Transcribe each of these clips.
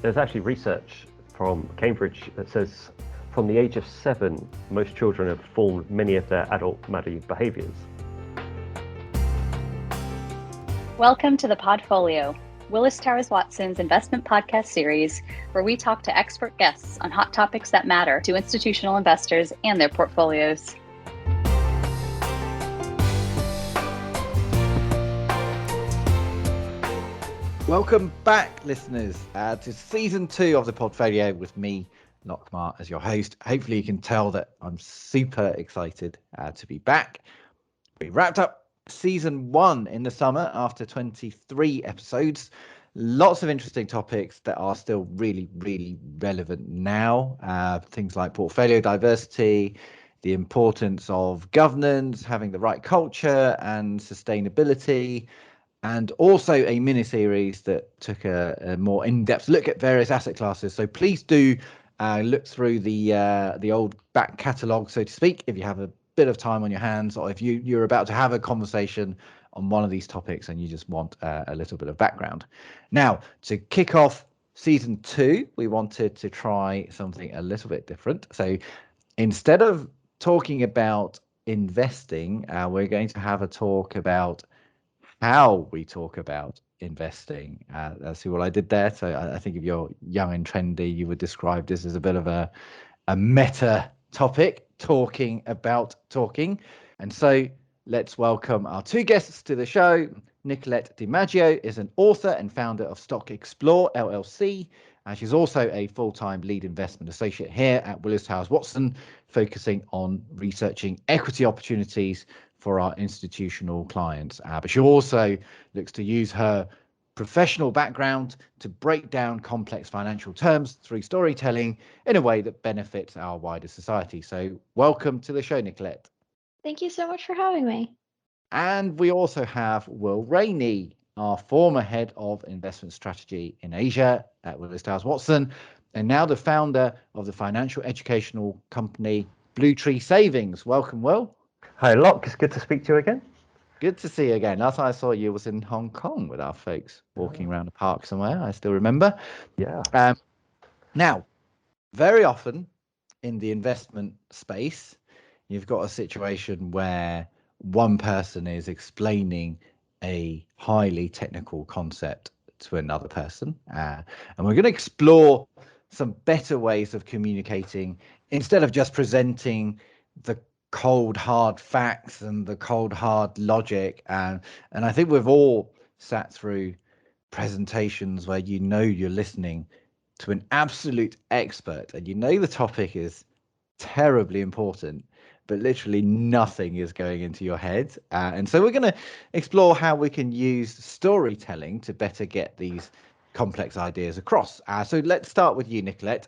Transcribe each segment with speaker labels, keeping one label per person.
Speaker 1: There's actually research from Cambridge that says from the age of 7, most children have formed many of their adult money behaviours.
Speaker 2: Welcome to the Podfolio, Willis Towers Watson's investment podcast series, where we talk to expert guests on hot topics that matter to institutional investors and their portfolios.
Speaker 3: Welcome back, listeners, to season 2 of the Podfolio with me, Nockmar, as your host. Hopefully you can tell that I'm super excited to be back. We wrapped up season 1 in the summer after 23 episodes. Lots of interesting topics that are still really, really relevant now. Things like portfolio diversity, the importance of governance, having the right culture and sustainability, and also a mini-series that took a more in-depth look at various asset classes. So please do look through the old back catalogue, so to speak, if you have a bit of time on your hands, or if you're about to have a conversation on one of these topics and you just want a little bit of background. Now, to kick off season 2, we wanted to try something a little bit different. So instead of talking about investing, we're going to have a talk about how we talk about investing. See what I did there? So I think if you're young and trendy, you would describe this as a bit of a meta topic, talking about talking. And so let's welcome our 2 guests to the show. Nicolette DiMaggio is an author and founder of Stock Explore LLC. And she's also a full-time lead investment associate here at Willis Towers Watson, focusing on researching equity opportunities for our institutional clients. But she also looks to use her professional background to break down complex financial terms through storytelling in a way that benefits our wider society. So welcome to the show, Nicolette.
Speaker 4: Thank you so much for having me.
Speaker 3: And we also have Will Rainey, our former head of investment strategy in Asia at Willis Towers Watson, and now the founder of the financial educational company Blue Tree Savings. Welcome, Will.
Speaker 1: Hi, Locke. It's good to speak to you again.
Speaker 3: Good to see you again. Last time I saw you was in Hong Kong with our folks walking around a park somewhere. I still remember.
Speaker 1: Yeah.
Speaker 3: Now, very often in the investment space, you've got a situation where one person is explaining a highly technical concept to another person. And we're going to explore some better ways of communicating instead of just presenting the cold hard facts and the cold hard logic, and I think we've all sat through presentations where you're listening to an absolute expert and the topic is terribly important, but literally nothing is going into your head, and so we're going to explore how we can use storytelling to better get these complex ideas across. So let's start with you, Nicolette.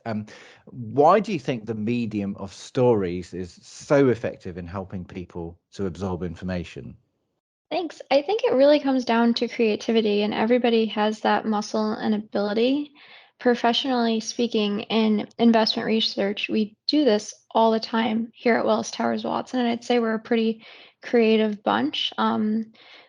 Speaker 3: Why do you think the medium of stories is so effective in helping people to absorb information?
Speaker 4: Thanks. I think it really comes down to creativity, and everybody has that muscle and ability. Professionally speaking, in investment research, we do this all the time here at Willis Towers Watson, and I'd say we're a pretty creative bunch.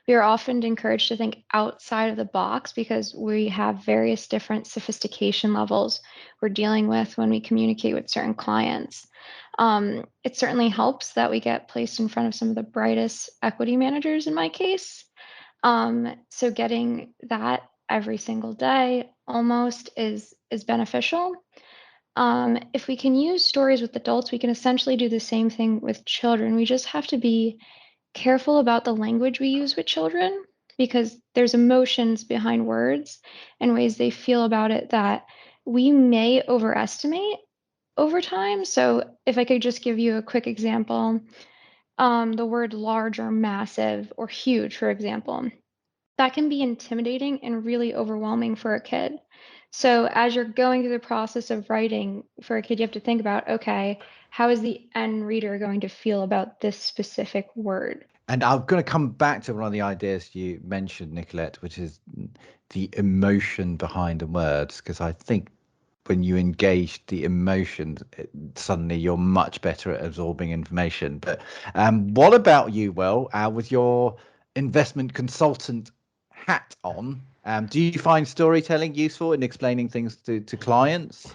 Speaker 4: We are often encouraged to think outside of the box because we have various different sophistication levels we're dealing with when we communicate with certain clients. It certainly helps that we get placed in front of some of the brightest equity managers in my case. So getting that every single day almost is beneficial. If we can use stories with adults, we can essentially do the same thing with children. We just have to be careful about the language we use with children because there's emotions behind words and ways they feel about it that we may overestimate over time. So if I could just give you a quick example, the word large or massive or huge, for example, that can be intimidating and really overwhelming for a kid. So as you're going through the process of writing for a kid, you have to think about, okay, how is the end reader going to feel about this specific word?
Speaker 3: And I'm going to come back to one of the ideas you mentioned, Nicolette, which is the emotion behind the words, because I think when you engage the emotions, suddenly you're much better at absorbing information. But what about you, Will? With your investment consultant hat on, Do you find storytelling useful in explaining things to clients?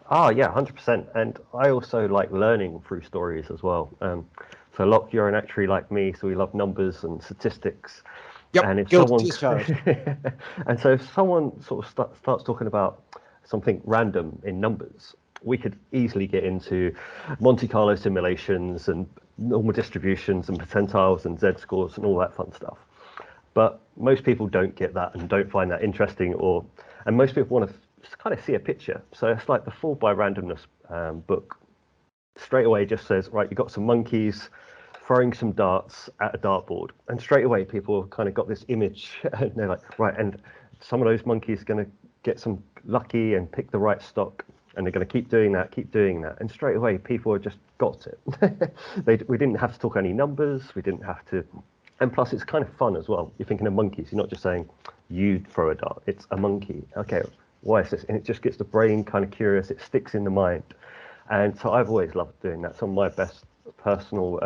Speaker 1: Ah, yeah, 100%. And I also like learning through stories as well. So, Locke, you're an actuary like me, so we love numbers and statistics. And
Speaker 3: Yep,
Speaker 1: if
Speaker 3: guilty
Speaker 1: someone,
Speaker 3: as charged.
Speaker 1: and so if someone sort of starts talking about something random in numbers, we could easily get into Monte Carlo simulations and normal distributions and percentiles and Z-scores and all that fun stuff. But most people don't get that and don't find that interesting, and most people want to kind of see a picture. So it's like the Fall by Randomness book straight away just says, right, you've got some monkeys throwing some darts at a dartboard, and straight away people kind of got this image, and they're like, right, and some of those monkeys are going to get some lucky and pick the right stock, and they're going to keep doing that, and straight away people have just got it. We didn't have to talk any numbers, we didn't have to, and plus it's kind of fun as well. You're thinking of monkeys, you're not just saying you throw a dart, it's a monkey. Okay, why is this? And it just gets the brain kind of curious, it sticks in the mind. And so I've always loved doing that. Some of my best personal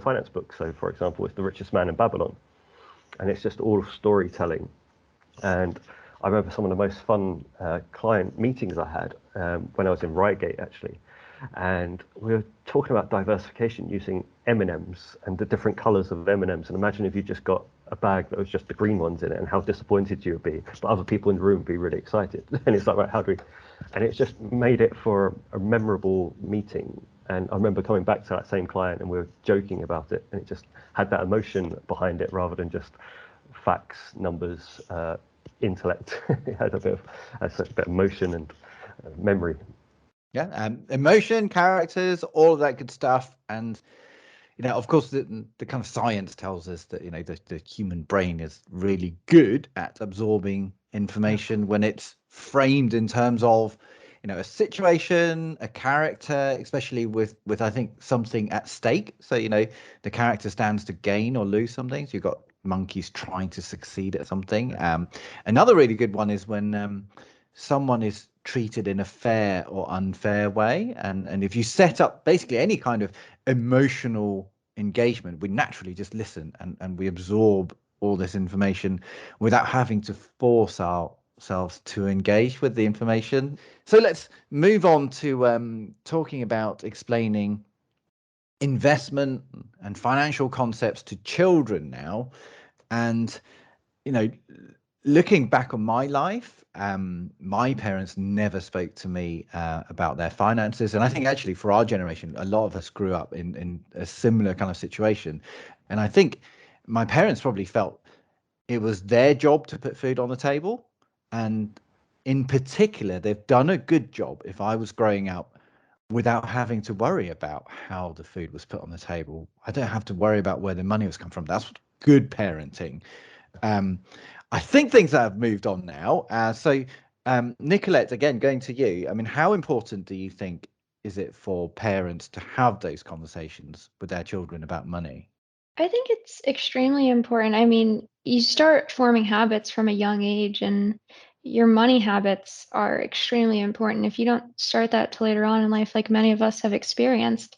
Speaker 1: finance books, so for example, it's The Richest Man in Babylon, and it's just all storytelling. And I remember some of the most fun client meetings I had when I was in Reigate, actually. And we were talking about diversification using M&Ms and the different colors of M&Ms. And imagine if you just got a bag that was just the green ones in it, and how disappointed you would be. But other people in the room would be really excited. And it's like, right, how do we? And it's just made it for a memorable meeting. And I remember coming back to that same client and we were joking about it, and it just had that emotion behind it rather than just facts, numbers, intellect. It had a bit of emotion and memory.
Speaker 3: Yeah, emotion, characters, all of that good stuff. And of course, the kind of science tells us that the human brain is really good at absorbing information when it's framed in terms of a situation, a character, especially with I think something at stake. So the character stands to gain or lose something. So you've got monkeys trying to succeed at something. Another really good one is when someone is treated in a fair or unfair way, and if you set up basically any kind of emotional engagement, we naturally just listen and we absorb all this information without having to force ourselves to engage with the information. So let's move on to talking about explaining investment and financial concepts to children now. And looking back on my life, my parents never spoke to me about their finances. And I think actually for our generation, a lot of us grew up in a similar kind of situation. And I think my parents probably felt it was their job to put food on the table. And in particular, they've done a good job if I was growing up without having to worry about how the food was put on the table. I don't have to worry about where the money was come from. That's good parenting. I think things have moved on now. Nicolette, again, going to you. I mean, how important do you think is it for parents to have those conversations with their children about money?
Speaker 4: I think it's extremely important. I mean, you start forming habits from a young age, and your money habits are extremely important. If you don't start that till later on in life, like many of us have experienced,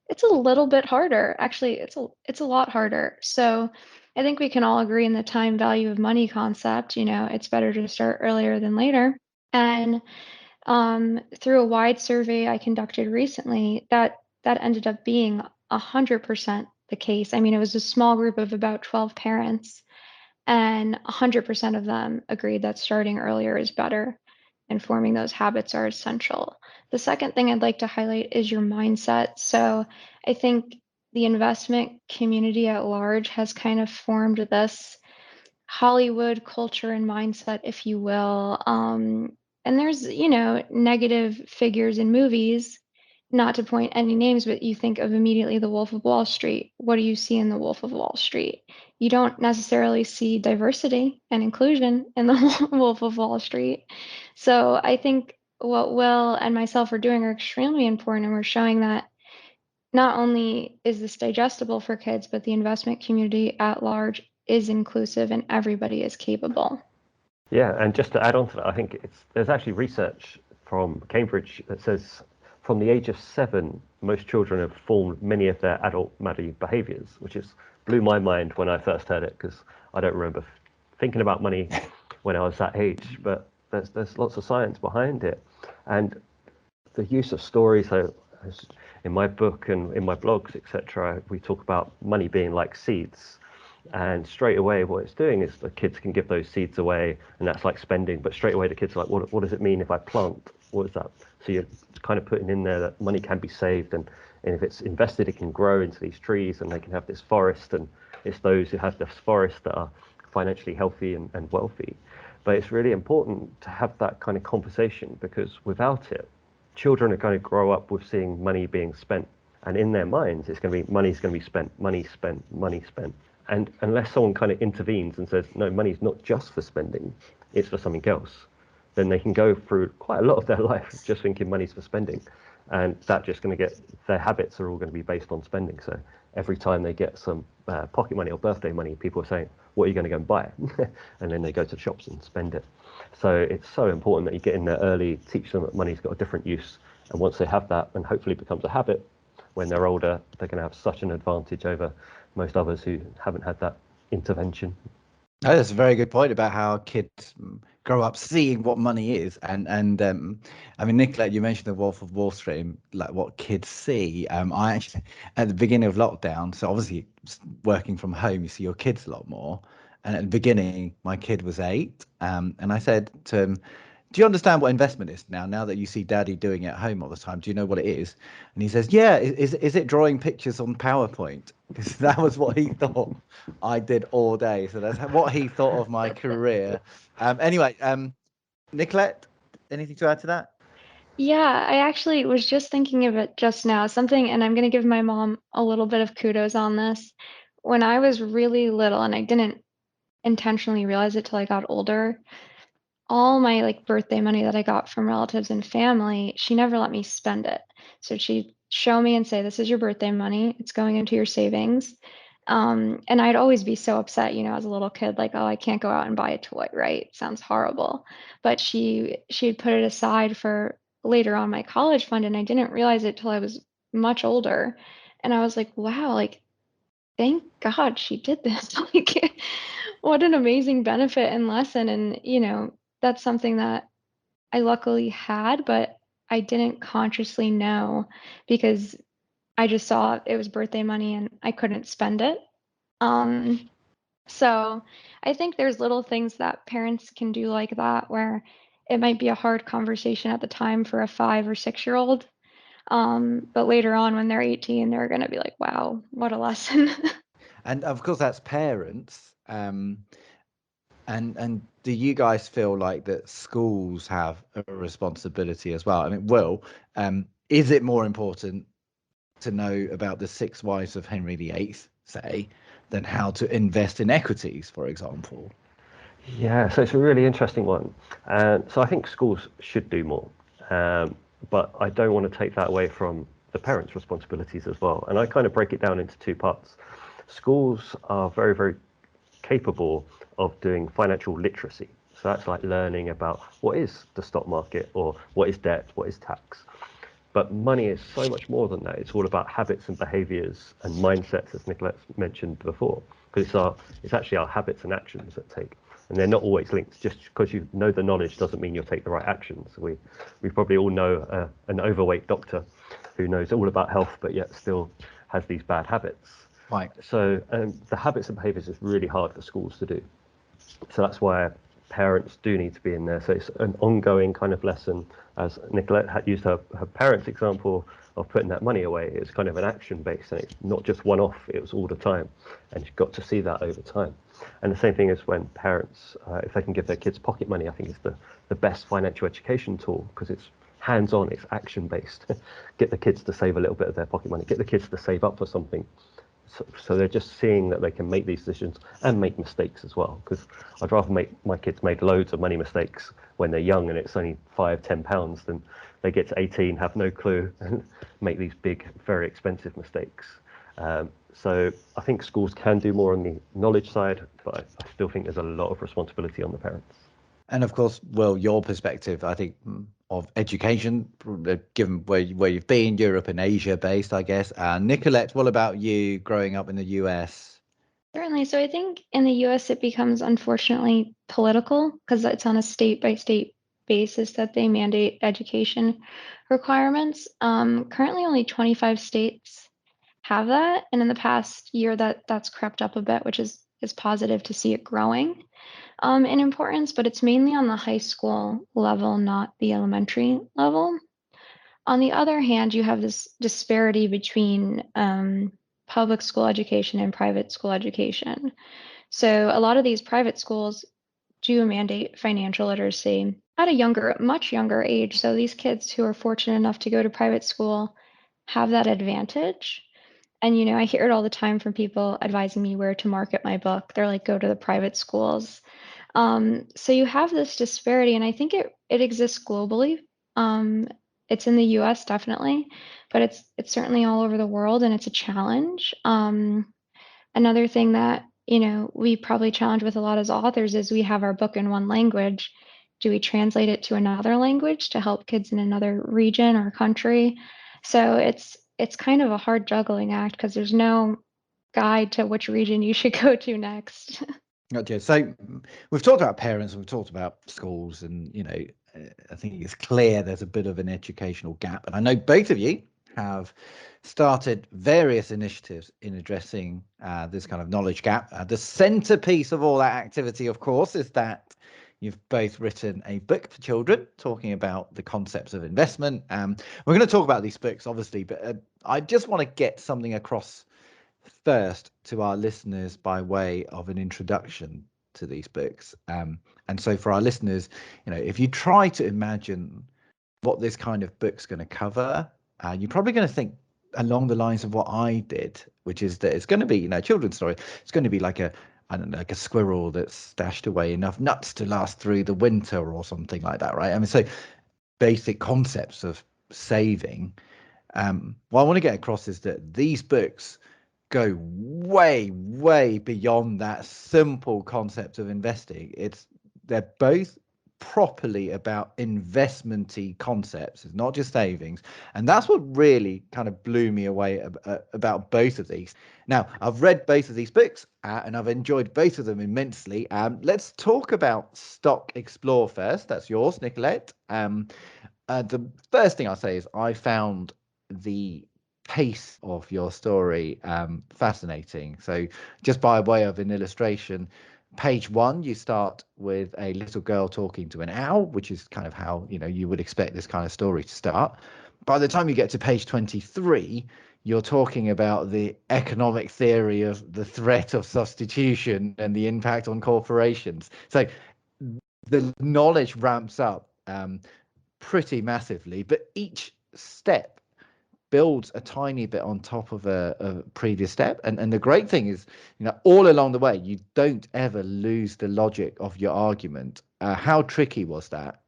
Speaker 4: it's a little bit harder. Actually, it's a lot harder. So I think we can all agree in the time value of money concept. It's better to start earlier than later. And through a wide survey I conducted recently, that ended up being 100% the case. I mean, it was a small group of about 12 parents, and 100% of them agreed that starting earlier is better and forming those habits are essential. The second thing I'd like to highlight is your mindset. So I think the investment community at large has kind of formed this Hollywood culture and mindset, if you will. And there's, negative figures in movies, not to point any names, but you think of immediately The Wolf of Wall Street. What do you see in The Wolf of Wall Street? You don't necessarily see diversity and inclusion in The Wolf of Wall Street. So I think what Will and myself are doing are extremely important, and we're showing that not only is this digestible for kids, but the investment community at large is inclusive and everybody is capable.
Speaker 1: Yeah, and just to add on to that, I think there's actually research from Cambridge that says from the age of 7, most children have formed many of their adult money behaviors, which blew my mind when I first heard it, because I don't remember thinking about money when I was that age, but there's lots of science behind it. And the use of stories, so in my book and in my blogs, etc., we talk about money being like seeds. And straight away, what it's doing is the kids can give those seeds away, and that's like spending. But straight away, the kids are like, what does it mean if I plant? What is that? So you're kind of putting in there that money can be saved, and if it's invested, it can grow into these trees, and they can have this forest. And it's those who have this forest that are financially healthy and wealthy. But it's really important to have that kind of conversation, because without it, children are going to grow up with seeing money being spent. And in their minds, it's going to be money's going to be spent, money spent, money spent. And unless someone kind of intervenes and says, no, money's not just for spending, it's for something else, then they can go through quite a lot of their life just thinking money's for spending. And that's just going to get, their habits are all going to be based on spending. So every time they get some pocket money or birthday money, people are saying, what are you going to go and buy? And then they go to the shops and spend it. So it's so important that you get in there early, teach them that money's got a different use. And once they have that, and hopefully it becomes a habit, when they're older, they're going to have such an advantage over most others who haven't had that intervention.
Speaker 3: Oh, that's a very good point about how kids grow up seeing what money is, and I mean, Nicolette, you mentioned the Wolf of Wall Street, and, like, what kids see. I actually, at the beginning of lockdown, so obviously working from home, you see your kids a lot more. And at the beginning, my kid was 8, and I said to him, "Do you understand what investment is now? Now that you see Daddy doing it at home all the time, do you know what it is?" And he says, "Yeah, is it drawing pictures on PowerPoint?" Because that was what he thought I did all day. So that's what he thought of my career. Anyway, Nicolette, anything to add to that?
Speaker 4: Yeah, I actually was just thinking of it just now. Something, and I'm going to give my mom a little bit of kudos on this. When I was really little, and I didn't intentionally realize it till I got older, all my like birthday money that I got from relatives and family, she never let me spend it. So she'd show me and say, "This is your birthday money. It's going into your savings." And I'd always be so upset, as a little kid, like, "Oh, I can't go out and buy a toy, right? Sounds horrible." But she'd put it aside for later on my college fund, and I didn't realize it till I was much older. And I was like, wow, like, thank God she did this. Like, what an amazing benefit and lesson. And, that's something that I luckily had, but I didn't consciously know because I just saw it was birthday money and I couldn't spend it. So I think there's little things that parents can do like that where it might be a hard conversation at the time for a 5 or 6 year old. But later on when they're 18, they're gonna be like, wow, what a lesson.
Speaker 3: And of course, that's parents. And do you guys feel like that schools have a responsibility as well? I mean, Will, is it more important to know about the 6 wives of Henry VIII, say, than how to invest in equities, for example?
Speaker 1: Yeah, so it's a really interesting one. So I think schools should do more, but I don't want to take that away from the parents' responsibilities as well. And I kind of break it down into 2 parts. Schools are very, very capable of doing financial literacy. So that's like learning about what is the stock market, or what is debt, what is tax. But money is so much more than that. It's all about habits and behaviors and mindsets, as Nicolette mentioned before, because it's actually our habits and actions that take, and they're not always linked. Just because you know the knowledge doesn't mean you'll take the right actions. We probably all know an overweight doctor who knows all about health, but yet still has these bad habits.
Speaker 3: Right.
Speaker 1: So the habits and behaviors is really hard for schools to do. So that's why parents do need to be in there. So it's an ongoing kind of lesson. As Nicolette had used her parents' example of putting that money away, it's kind of an action based, and it's not just one off, it was all the time. And you've got to see that over time. And the same thing is when parents, if they can give their kids pocket money, I think it's the best financial education tool, because it's hands-on, it's action-based. Get the kids to save a little bit of their pocket money, get the kids to save up for something. So they're just seeing that they can make these decisions and make mistakes as well, because I'd rather my kids make loads of money mistakes when they're young and it's only £5-10 than they get to 18, have no clue, and make these big, very expensive mistakes. So I think schools can do more on the knowledge side, but I still think there's a lot of responsibility on the parents.
Speaker 3: And of course, Will, your perspective, I think, of education, given where you've been, Europe and Asia based, I guess. Nicolette, what about you growing up in the US?
Speaker 4: Certainly. So I think in the US, it becomes unfortunately political because it's on a state by state basis that they mandate education requirements. Currently, only 25 states have that. And in the past year, that's crept up a bit, which is positive to see it growing in importance, but it's mainly on the high school level, not the elementary level. On the other hand, you have this disparity between public school education and private school education. So a lot of these private schools do mandate financial literacy at a much younger age. So these kids who are fortunate enough to go to private school have that advantage. And I hear it all the time from people advising me where to market my book. They're like, go to the private schools. So you have this disparity, and I think it exists globally. It's in the US definitely, but it's certainly all over the world, and it's a challenge. Another thing that we probably challenge with a lot as authors is we have our book in one language. Do we translate it to another language to help kids in another region or country? So it's kind of a hard juggling act because there's no guide to which region you should go to next.
Speaker 3: Gotcha. So we've talked about parents and we've talked about schools, and I think it's clear there's a bit of an educational gap. And I know both of you have started various initiatives in addressing this kind of knowledge gap. The centerpiece of all that activity, of course, is that you've both written a book for children talking about the concepts of investment. We're going to talk about these books, obviously, but I just want to get something across first to our listeners by way of an introduction to these books. And so for our listeners, if you try to imagine what this kind of book's going to cover, you're probably going to think along the lines of what I did, which is that it's going to be, a children's story. It's going to be like like a squirrel that's stashed away enough nuts to last through the winter or something like that, right? I mean, so basic concepts of saving. What I want to get across is that these books go way, way beyond that simple concept of investing. They're both properly about investmenty concepts. It's not just savings, and that's what really kind of blew me away about both of these. Now, I've read both of these books and I've enjoyed both of them immensely. Let's talk about Stock Explore first. That's yours, Nicolette. The first thing I'll say is I found the pace of your story fascinating. So just by way of an illustration, page 1, you start with a little girl talking to an owl, which is kind of how you would expect this kind of story to start. By the time you get to page 23, you're talking about the economic theory of the threat of substitution and the impact on corporations. So the knowledge ramps up pretty massively, but each step builds a tiny bit on top of a previous step. And the great thing is, all along the way, you don't ever lose the logic of your argument. How tricky was that?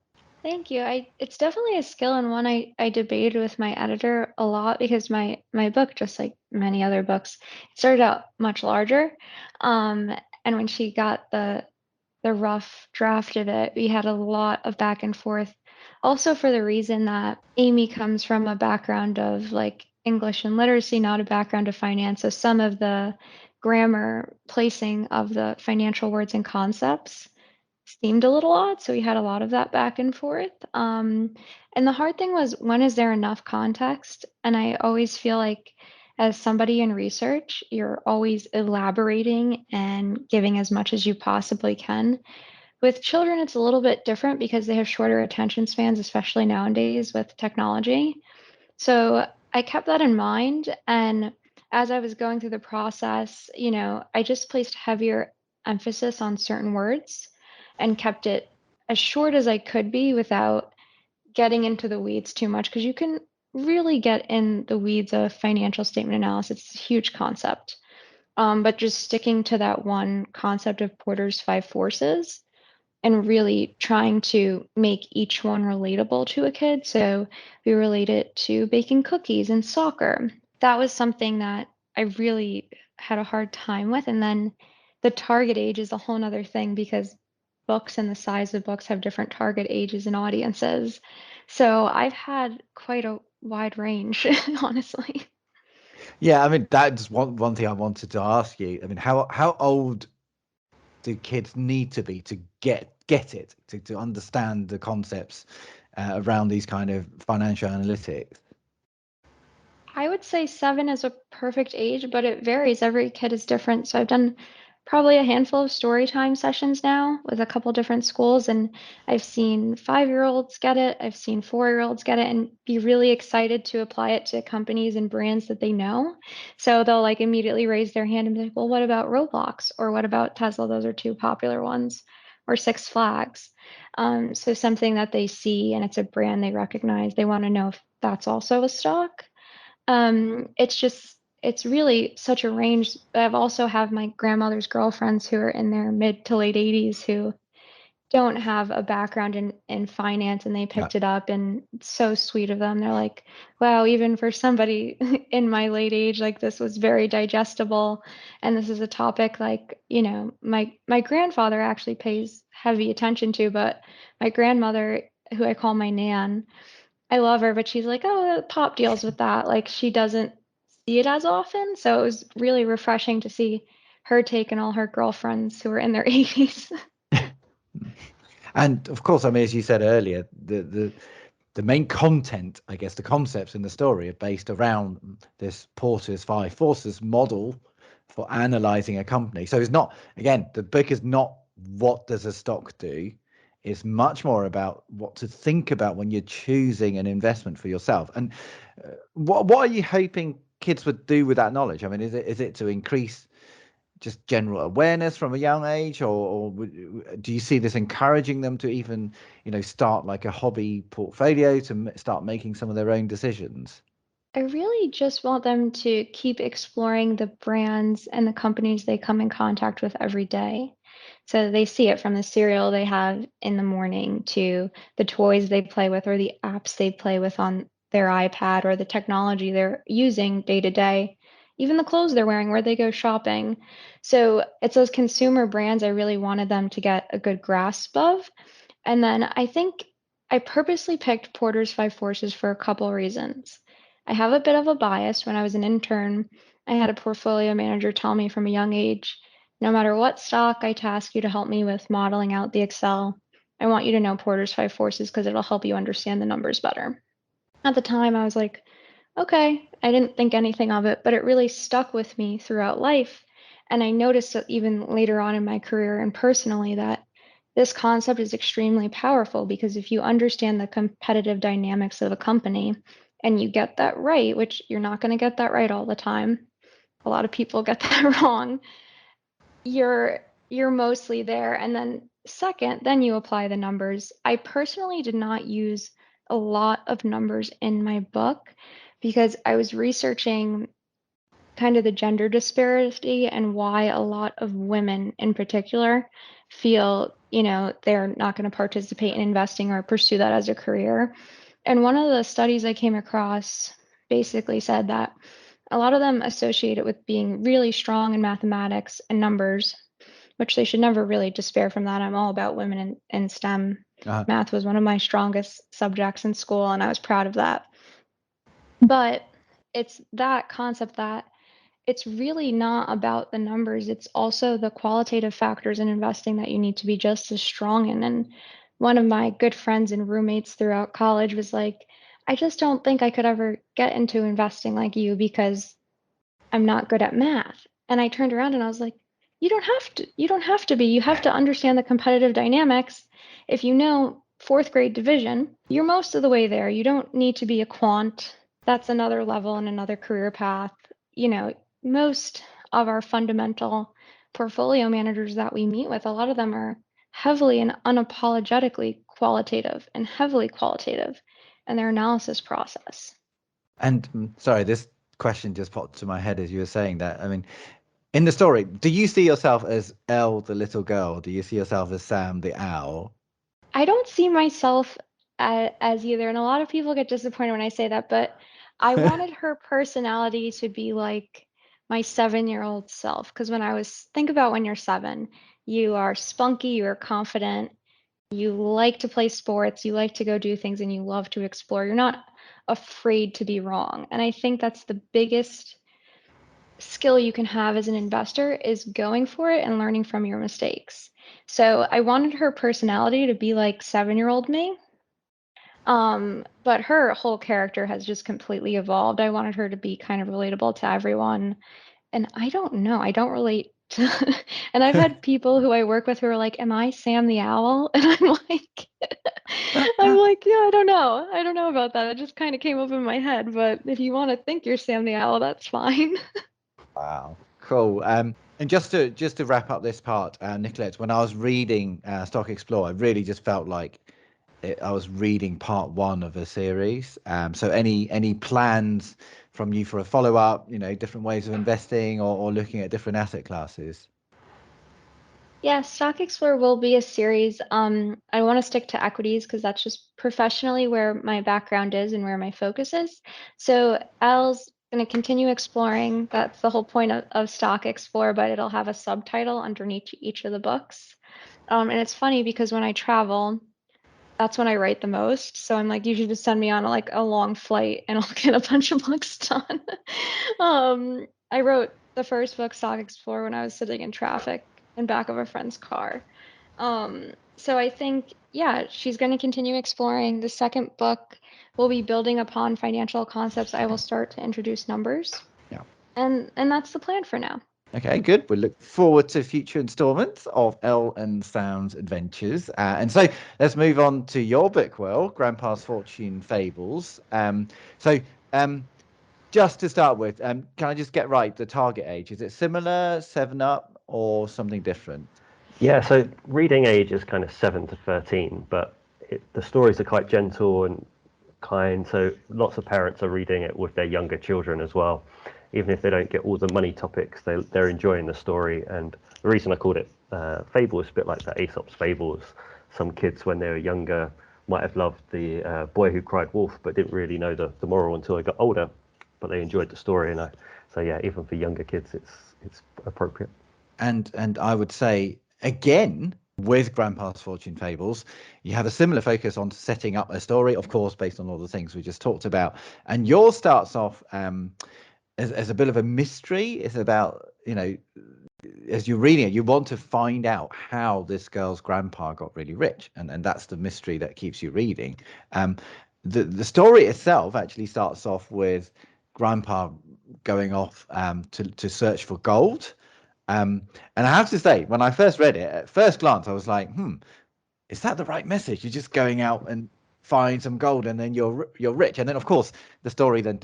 Speaker 4: Thank you. It's definitely a skill and one I debated with my editor a lot because my book, just like many other books, started out much larger. And when she got the rough draft of it, we had a lot of back and forth. Also for the reason that Amy comes from a background of like English and literacy, not a background of finance. So some of the grammar placing of the financial words and concepts seemed a little odd. So we had a lot of that back and forth. And the hard thing was, when is there enough context? And I always feel like as somebody in research, you're always elaborating and giving as much as you possibly can. With children, it's a little bit different because they have shorter attention spans, especially nowadays with technology. So I kept that in mind. And as I was going through the process, I just placed heavier emphasis on certain words and kept it as short as I could be without getting into the weeds too much, because you can really get in the weeds of financial statement analysis. It's a huge concept. But just sticking to that one concept of Porter's 5 forces and really trying to make each one relatable to a kid. So we relate it to baking cookies and soccer. That was something that I really had a hard time with. And then the target age is a whole nother thing because books and the size of books have different target ages and audiences. So I've had quite a wide range, honestly.
Speaker 3: Yeah, I mean, that's one thing I wanted to ask you. I mean, how old do kids need to be to get it, to understand the concepts around these kind of financial analytics?
Speaker 4: I would say 7 is a perfect age, but it varies. Every kid is different. So I've done probably a handful of story time sessions now with a couple different schools, and I've seen 5-year-olds get it. I've seen 4-year-olds get it and be really excited to apply it to companies and brands that they know. So they'll like immediately raise their hand and be like, well, what about Roblox? Or what about Tesla? Those are 2 popular ones. Or Six Flags. So something that they see and it's a brand they recognize, they want to know if that's also a stock. It's really such a range. I've also have my grandmother's girlfriends who are in their mid to late 80s who don't have a background in finance and they
Speaker 3: Yeah.
Speaker 4: picked it up, and it's so sweet of them. They're like, wow, even for somebody in my late age, like this was very digestible. And this is a topic like, my grandfather actually pays heavy attention to, but my grandmother, who I call my nan, I love her, but she's like, oh, Pop deals with that. Like she doesn't see it as often. So it was really refreshing to see her take and all her girlfriends who were in their 80s.
Speaker 3: And of course, I mean, as you said earlier, the main content, I guess, the concepts in the story are based around this Porter's 5 forces model for analyzing a company. So it's not, again, the book is not what does a stock do. It's much more about what to think about when you're choosing an investment for yourself. And what are you hoping kids would do with that knowledge? I mean, is it to increase just general awareness from a young age, or do you see this encouraging them to even, start like a hobby portfolio to start making some of their own decisions?
Speaker 4: I really just want them to keep exploring the brands and the companies they come in contact with every day. So they see it from the cereal they have in the morning to the toys they play with or the apps they play with on their iPad or the technology they're using day to day, even the clothes they're wearing, where they go shopping. So it's those consumer brands I really wanted them to get a good grasp of. And then I think I purposely picked Porter's 5 Forces for a couple reasons. I have a bit of a bias. When I was an intern, I had a portfolio manager tell me from a young age, no matter what stock I task you to help me with modeling out the Excel, I want you to know Porter's 5 Forces because it'll help you understand the numbers better. At the time, I was like, okay, I didn't think anything of it, but it really stuck with me throughout life. And I noticed that even later on in my career and personally that this concept is extremely powerful because if you understand the competitive dynamics of a company and you get that right, which you're not going to get that right all the time, a lot of people get that wrong, you're mostly there. And then second, then you apply the numbers. I personally did not use a lot of numbers in my book because I was researching kind of the gender disparity and why a lot of women in particular feel, they're not going to participate in investing or pursue that as a career. And one of the studies I came across basically said that a lot of them associate it with being really strong in mathematics and numbers, which they should never really despair from that. I'm all about women in STEM. Math was one of my strongest subjects in school, and I was proud of that. But it's that concept that it's really not about the numbers. It's also the qualitative factors in investing that you need to be just as strong in. And one of my good friends and roommates throughout college was like, I just don't think I could ever get into investing like you because I'm not good at math. And I turned around and I was like, you don't have to. You don't have to be. You have to understand the competitive dynamics. If you know fourth grade division, you're most of the way there. You don't need to be a quant. That's another level and another career path. Most of our fundamental portfolio managers that we meet with, a lot of them are heavily and unapologetically qualitative and heavily qualitative in their analysis process.
Speaker 3: And sorry, this question just popped to my head as you were saying that. I mean, in the story, do you see yourself as Elle, the little girl? Do you see yourself as Sam, the owl?
Speaker 4: I don't see myself as either, and a lot of people get disappointed when I say that, but I wanted her personality to be like my 7-year-old self. Because think about when you're 7, you are spunky, you are confident, you like to play sports, you like to go do things, and you love to explore. You're not afraid to be wrong. And I think that's the biggest skill you can have as an investor is going for it and learning from your mistakes. So I wanted her personality to be like 7-year-old me. But her whole character has just completely evolved. I wanted her to be kind of relatable to everyone. And I don't know, I don't relate to and I've had people who I work with who are like, "Am I Sam the Owl?" And I'm like I'm like, "Yeah, I don't know. I don't know about that. It just kind of came up in my head, but if you want to think you're Sam the Owl, that's fine."
Speaker 3: Wow, cool. And just to wrap up this part, Nicolette, when I was reading Stock Explorer, I really just felt like I was reading part one of a series. So any plans from you for a follow up? Different ways of investing or looking at different asset classes.
Speaker 4: Yeah, Stock Explorer will be a series. I want to stick to equities because that's just professionally where my background is and where my focus is. So Al's going to continue exploring. That's the whole point of Stock Explorer, but it'll have a subtitle underneath each of the books. And it's funny because when I travel, that's when I write the most. So I'm like, you should just send me on like a long flight and I'll get a bunch of books done. I wrote the first book, Stock Explorer, when I was sitting in traffic in back of a friend's car. So I think, yeah, she's going to continue exploring. The second book will be building upon financial concepts. I will start to introduce numbers.
Speaker 3: Yeah.
Speaker 4: And that's the plan for now.
Speaker 3: Okay, good. We look forward to future installments of Elle and Sam's adventures. And so let's move on to your book, Will, Grandpa's Fortune Fables. So just to start with, can I just get right the target age? Is it similar, 7 up, or something different?
Speaker 1: Yeah, so reading age is kind of 7 to 13, but the stories are quite gentle and kind, so lots of parents are reading it with their younger children as well. Even if they don't get all the money topics, they're enjoying the story. And the reason I called it Fable is a bit like the Aesop's Fables. Some kids, when they were younger, might have loved the Boy Who Cried Wolf, but didn't really know the moral until they got older. But they enjoyed the story, so yeah, even for younger kids, it's appropriate.
Speaker 3: And I would say again with Grandpa's Fortune Fables, you have a similar focus on setting up a story, of course, based on all the things we just talked about. And yours starts off as a bit of a mystery. It's about, as you're reading it, you want to find out how this girl's grandpa got really rich, and that's the mystery that keeps you reading. The story itself actually starts off with grandpa going off to search for gold. And I have to say, when I first read it, at first glance, I was like, is that the right message? You're just going out and find some gold and then you're rich. And then, of course, the story then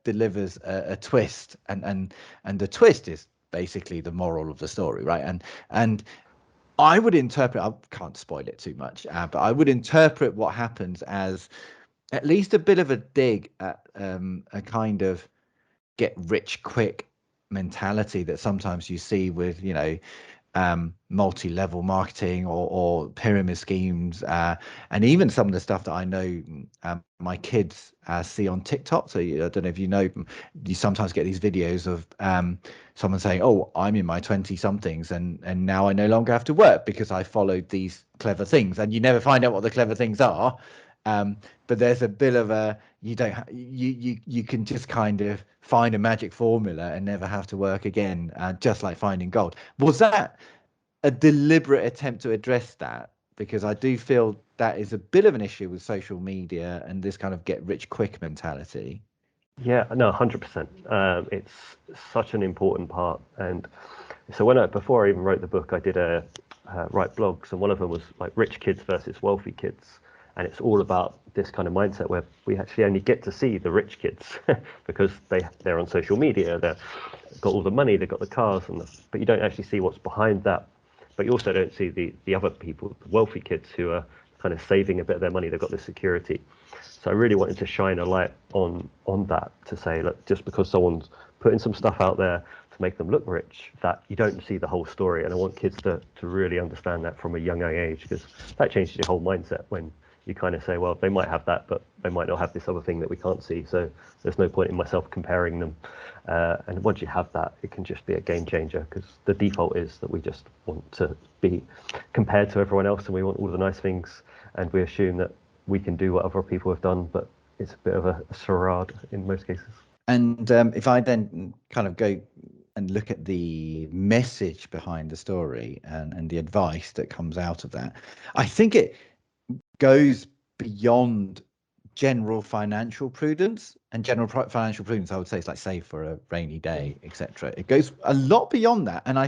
Speaker 3: delivers a twist. And the twist is basically the moral of the story, right? And I would interpret, I can't spoil it too much, but I would interpret what happens as at least a bit of a dig at a kind of get rich quick mentality that sometimes you see with multi-level marketing or pyramid schemes, and even some of the stuff that I know my kids see on TikTok. So I don't know if you sometimes get these videos of someone saying, "Oh, I'm in my 20 somethings and now I no longer have to work because I followed these clever things," and you never find out what the clever things are. But there's a bit of a you can just kind of find a magic formula and never have to work again, just like finding gold. Was that a deliberate attempt to address that? Because I do feel that is a bit of an issue with social media and this kind of get rich quick mentality.
Speaker 1: Yeah, no, 100%. It's such an important part. And so before I even wrote the book, I did write blogs, and one of them was like rich kids versus wealthy kids. And it's all about this kind of mindset where we actually only get to see the rich kids because they're on social media, they've got all the money, they've got the cars, but you don't actually see what's behind that. But you also don't see the other people, the wealthy kids who are kind of saving a bit of their money, they've got the security. So I really wanted to shine a light on that, to say, look, just because someone's putting some stuff out there to make them look rich, that you don't see the whole story. And I want kids to really understand that from a young age, because that changes your whole mindset when you kind of say, well, they might have that, but they might not have this other thing that we can't see. So there's no point in myself comparing them. And once you have that, it can just be a game changer, because the default is that we just want to be compared to everyone else and we want all the nice things. And we assume that we can do what other people have done, but it's a bit of a charade in most cases.
Speaker 3: And if I then kind of go and look at the message behind the story and the advice that comes out of that, I think it goes beyond general financial prudence. And general financial prudence, I would say, is like save for a rainy day, etc. It goes a lot beyond that, and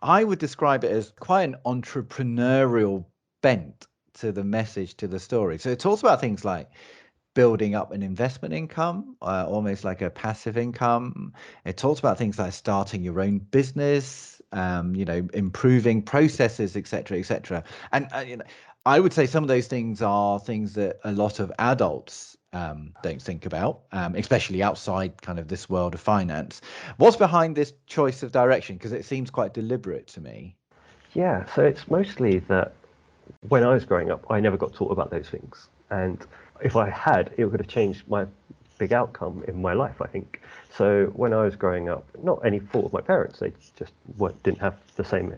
Speaker 3: I would describe it as quite an entrepreneurial bent to the message, to the story. So it talks about things like building up an investment income, almost like a passive income. It talks about things like starting your own business, improving processes, etc., etc. And I would say some of those things are things that a lot of adults don't think about, especially outside kind of this world of finance. What's behind this choice of direction? Because it seems quite deliberate to me.
Speaker 1: Yeah, so it's mostly that when I was growing up, I never got taught about those things. And if I had, it would have changed my big outcome in my life, I think. So when I was growing up, not any fault of my parents, they just didn't have the same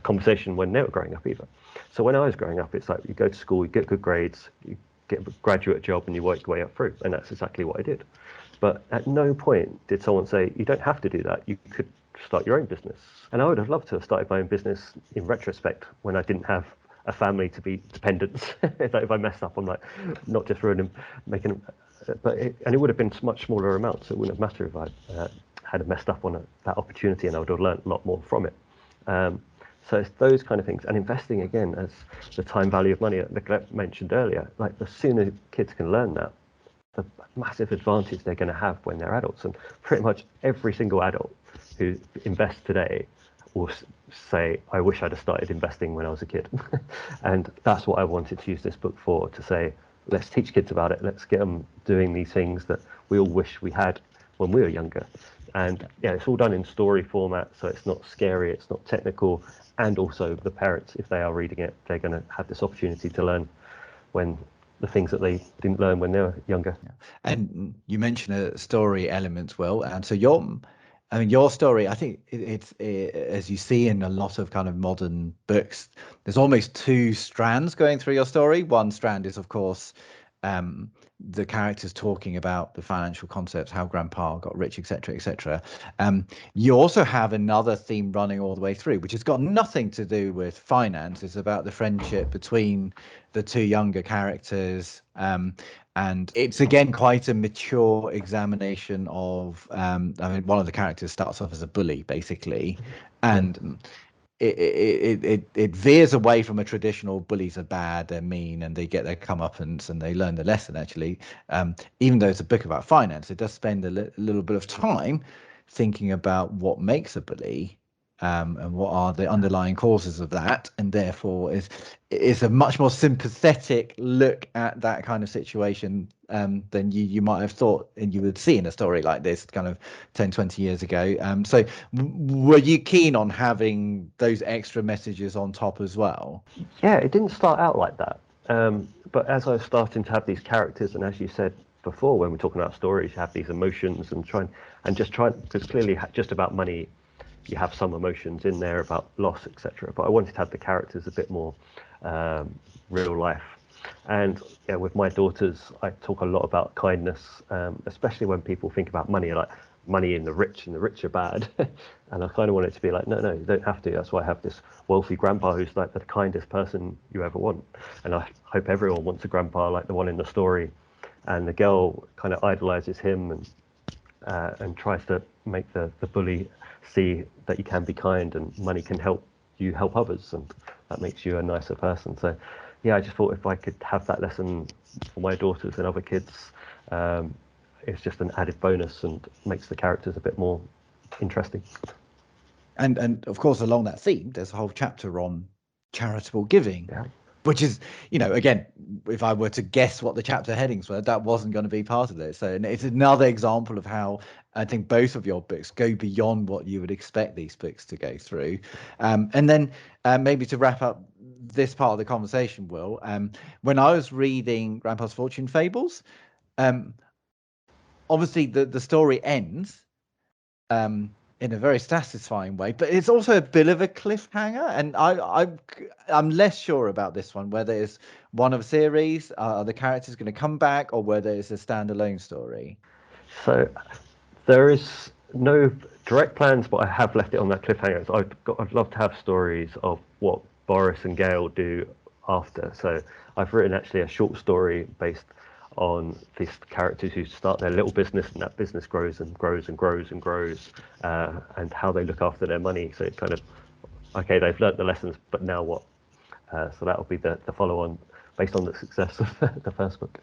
Speaker 1: conversation when they were growing up either. So when I was growing up, it's like you go to school, you get good grades, you get a graduate job, and you work your way up through. And that's exactly what I did. But at no point did someone say, you don't have to do that. You could start your own business. And I would have loved to have started my own business in retrospect when I didn't have a family to be dependent. If I messed up, I'm like, not just ruining, making, and it would have been much smaller amounts. So it wouldn't have mattered if I had messed up on that opportunity, and I would have learned a lot more from it. So it's those kind of things, and investing again as the time value of money that Nicolette mentioned earlier. Like the sooner kids can learn that, the massive advantage they're going to have when they're adults. And pretty much every single adult who invests today will say, I wish I'd have started investing when I was a kid. And that's what I wanted to use this book for, to say, let's teach kids about it. Let's get them doing these things that we all wish we had when we were younger. And yeah, it's all done in story format, so it's not scary, it's not technical. And also the parents, if they are reading it, they're going to have this opportunity to learn when the things that they didn't learn when they were younger.
Speaker 3: And you mentioned a story element, Will, and so your story, I think it's as you see in a lot of kind of modern books, there's almost two strands going through your story. One strand is, of course, the characters talking about the financial concepts, how grandpa got rich, etc., etc. You also have another theme running all the way through, which has got nothing to do with finance. It's about the friendship between the two younger characters. And it's again quite a mature examination of one of the characters starts off as a bully, basically, and it veers away from a traditional bullies are bad, they're mean, and they get their comeuppance and they learn the lesson. Actually, even though it's a book about finance, it does spend a little bit of time thinking about what makes a bully, and what are the underlying causes of that, and therefore is a much more sympathetic look at that kind of situation than you might have thought and you would see in a story like this kind of 10-20 years ago. So were you keen on having those extra messages on top as well?
Speaker 1: Yeah, it didn't start out like that. But as I was starting to have these characters, and as you said before, when we're talking about stories, you have these emotions and try, because clearly just about money, you have some emotions in there about loss, etc. But I wanted to have the characters a bit more real life. And yeah, with my daughters, I talk a lot about kindness, especially when people think about money, like money in the rich, and the rich are bad. And I kind of want it to be like, no, you don't have to. That's why I have this wealthy grandpa who's like the kindest person you ever want. And I hope everyone wants a grandpa like the one in the story. And the girl kind of idolizes him and tries to make the bully see that you can be kind and money can help you help others, and that makes you a nicer person. So yeah, I just thought if I could have that lesson for my daughters and other kids, it's just an added bonus and makes the characters a bit more interesting.
Speaker 3: And of course, along that theme, there's a whole chapter on charitable giving.
Speaker 1: Yeah.
Speaker 3: Which is, again, if I were to guess what the chapter headings were, that wasn't going to be part of it. So it's another example of how I think both of your books go beyond what you would expect these books to go through. And then maybe to wrap up this part of the conversation, Will, when I was reading Grandpa's Fortune Fables, obviously the story ends in a very satisfying way, but it's also a bit of a cliffhanger, and I'm less sure about this one, whether it's one of a series, are the characters going to come back, or whether it's a standalone story.
Speaker 1: So there is No direct plans, but I have left it on that cliffhanger. So I'd love to have stories of what Boris and Gail do after. So I've written actually a short story based on these characters who start their little business, and that business grows and grows and grows and grows, and how they look after their money. So it's kind of, okay, they've learnt the lessons, but now what? So that'll be the follow-on based on the success of the first book.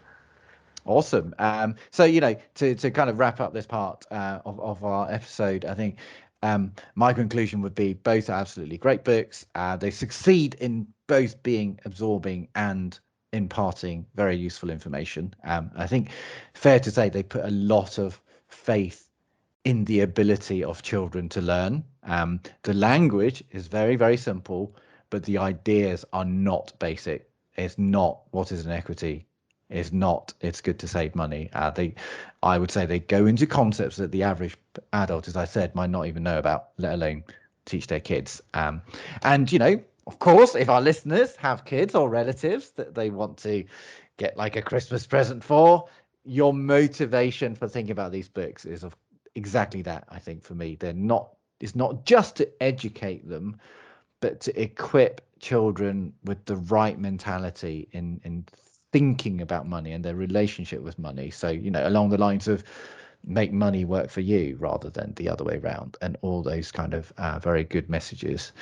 Speaker 3: Awesome. So, to kind of wrap up this part of our episode, I think my conclusion would be both are absolutely great books. They succeed in both being absorbing and imparting very useful information. I think fair to say they put a lot of faith in the ability of children to learn. The language is very, very simple, but the ideas are not basic. It's not what is an equity. It's not it's good to save money. I would say they go into concepts that the average adult, as I said, might not even know about, let alone teach their kids. And of course, if our listeners have kids or relatives that they want to get like a Christmas present for, your motivation for thinking about these books is of exactly that. I think for me, it's not just to educate them, but to equip children with the right mentality in thinking about money and their relationship with money. So, along the lines of make money work for you rather than the other way around, and all those kind of very good messages.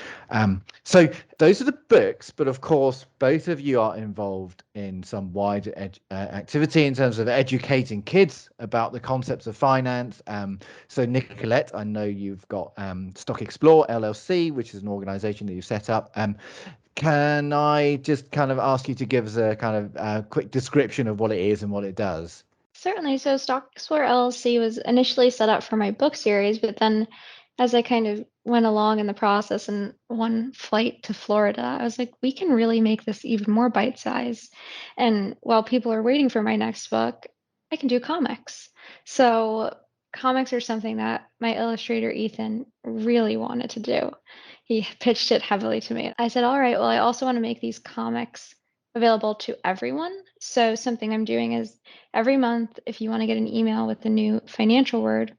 Speaker 3: So those are the books, but of course both of you are involved in some wider activity in terms of educating kids about the concepts of finance. So Nicolette, I know you've got Stock Explore LLC, which is an organization that you've set up. Can I just kind of ask you to give us a kind of quick description of what it is and what it does?
Speaker 4: Certainly. So Stock Explorer LLC was initially set up for my book series, but then as I kind of went along in the process and one flight to Florida, I was like, we can really make this even more bite size. And while people are waiting for my next book, I can do comics. So comics are something that my illustrator, Ethan, really wanted to do. He pitched it heavily to me. I said, all right, well, I also want to make these comics available to everyone. So something I'm doing is every month, if you want to get an email with the new financial word,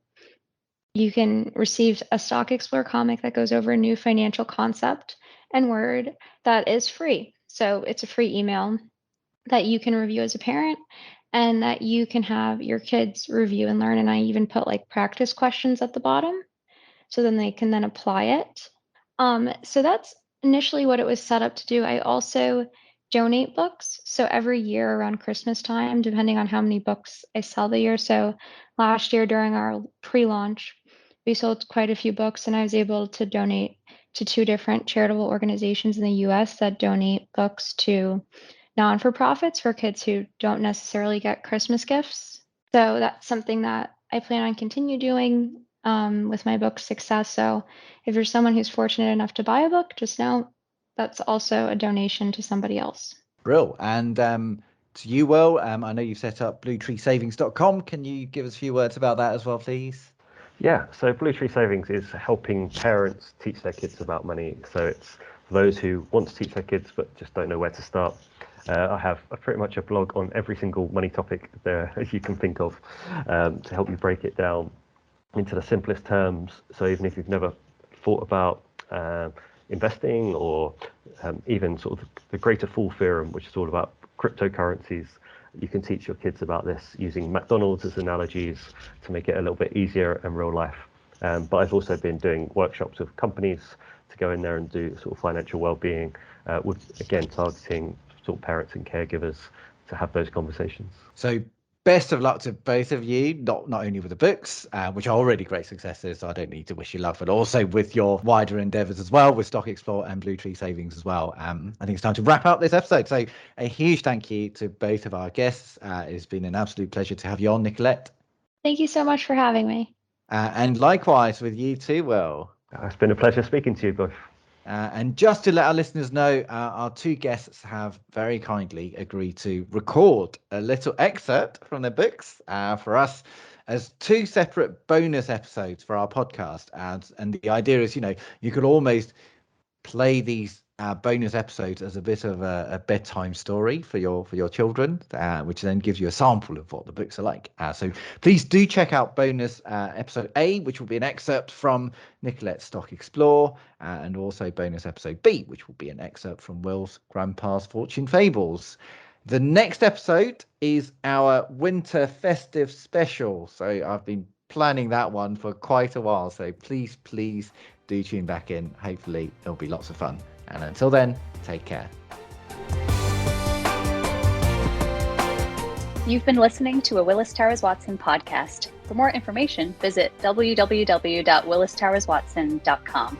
Speaker 4: you can receive a Stock Explorer comic that goes over a new financial concept and word that is free. So it's a free email that you can review as a parent and that you can have your kids review and learn. And I even put like practice questions at the bottom so then they can then apply it. So that's initially what it was set up to do. I also donate books. So every year around Christmas time, depending on how many books I sell the year. So last year during our pre-launch, we sold quite a few books and I was able to donate to 2 different charitable organizations in the US that donate books to non-for-profits for kids who don't necessarily get Christmas gifts. So that's something that I plan on continue doing with my book success. So if you're someone who's fortunate enough to buy a book, just know that's also a donation to somebody else.
Speaker 3: Brill. And to you, Will, I know you've set up bluetreesavings.com. Can you give us a few words about that as well, please?
Speaker 1: Yeah, so Blue Tree Savings is helping parents teach their kids about money. So it's for those who want to teach their kids but just don't know where to start. I have pretty much a blog on every single money topic there you can think of, to help you break it down into the simplest terms. So even if you've never thought about investing, or even sort of the greater fool theorem, which is all about cryptocurrencies, you can teach your kids about this using McDonald's as analogies to make it a little bit easier in real life. But I've also been doing workshops with companies to go in there and do sort of financial well-being, with, again, targeting sort of parents and caregivers to have those conversations.
Speaker 3: So best of luck to both of you, not only with the books, which are already great successes, so I don't need to wish you luck, but also with your wider endeavors as well, with Stock Explorer and Blue Tree Savings as well. I think it's time to wrap up this episode. So a huge thank you to both of our guests. It's been an absolute pleasure to have you on, Nicolette.
Speaker 4: Thank you so much for having me.
Speaker 3: And likewise with you too, Will.
Speaker 1: It's been a pleasure speaking to you both.
Speaker 3: And just to let our listeners know, our 2 guests have very kindly agreed to record a little excerpt from their books for us as 2 separate bonus episodes for our podcast. And the idea is, you could almost play these bonus episodes as a bit of a bedtime story for your children, which then gives you a sample of what the books are like. So please do check out bonus episode A, which will be an excerpt from Nicolette's Stock Explore, and also bonus episode B, which will be an excerpt from Will's Grandpa's Fortune Fables. The next episode is our winter festive special. So I've been planning that one for quite a while. So please do tune back in. Hopefully it'll be lots of fun. And until then, take care.
Speaker 2: You've been listening to a Willis Towers Watson podcast. For more information, visit www.willistowerswatson.com.